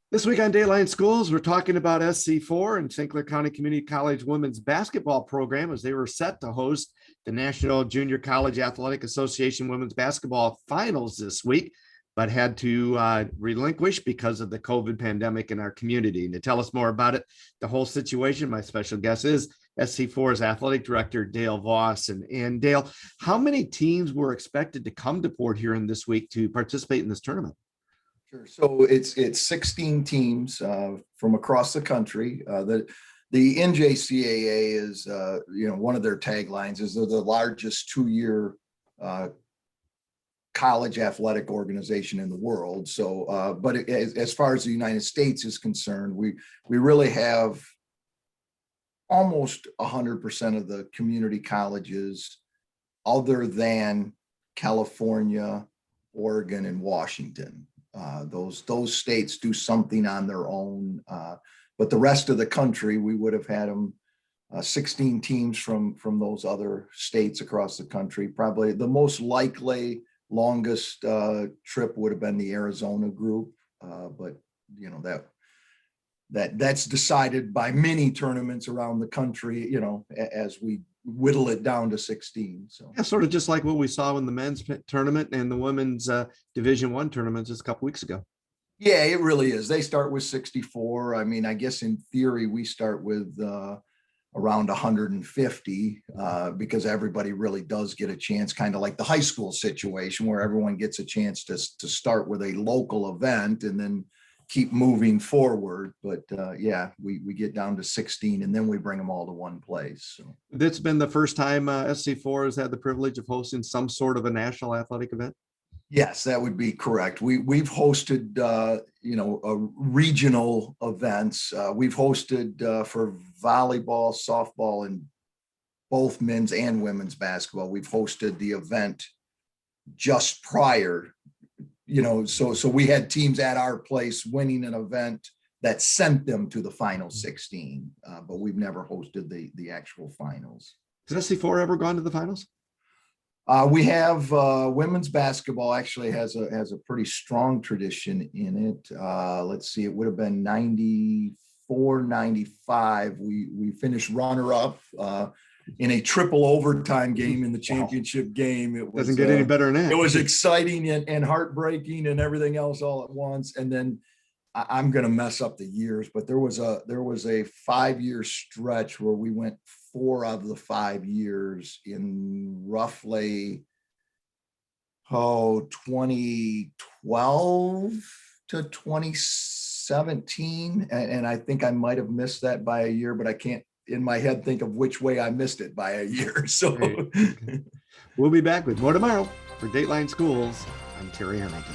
This week on Dateline Schools, we're talking about SC4 and St. Clair County Community College women's basketball program as they were set to host the National Junior College Athletic Association women's basketball finals this week, but had to relinquish because of the COVID pandemic in our community. And to tell us more about it, the whole situation, my special guest is SC4's athletic director, Dale Vos. And Dale, how many teams were expected to come to Port Huron this week to participate in this tournament? Sure. So it's 16 teams from across the country. The NJCAA is one of their taglines is they're the largest two-year college athletic organization in the world. So, but as far as the United States is concerned, we really have almost 100% of the community colleges, other than California, Oregon, and Washington. Those states do something on their own, but the rest of the country, we would have had them 16 teams from those other states across the country. Probably the most likely longest trip would have been the Arizona group, but that's decided by many tournaments around the country, as we whittle it down to 16. So yeah, sort of just like what we saw in the men's tournament and the women's Division I tournaments just a couple weeks ago. Yeah, it really is. They start with 64. I mean, I guess in theory we start with around 150 because everybody really does get a chance, kind of like the high school situation where everyone gets a chance to start with a local event and then keep moving forward. But yeah, we get down to 16 and then we bring them all to one place. So it's been the first time SC4 has had the privilege of hosting some sort of a national athletic event. Yes, that would be correct. We've hosted regional events. We've hosted for volleyball, softball, and both men's and women's basketball. We've hosted the event just prior. So we had teams at our place winning an event that sent them to the final 16, but we've never hosted the actual finals. Has SC4 ever gone to the finals? We have women's basketball actually has a pretty strong tradition in it. Let's see, it would have been 94, 95. We finished runner-up in a triple overtime game in the championship game. It was, doesn't get any better than that. It was exciting and heartbreaking and everything else all at once. And then I'm going to mess up the years, but there was a 5-year stretch where we went 4 out of the 5 years in roughly 2012 to 2017. And I think I might have missed that by a year, but I can't in my head think of which way I missed it by a year. So we'll be back with more tomorrow for Dateline Schools. I'm Terry Hamilton.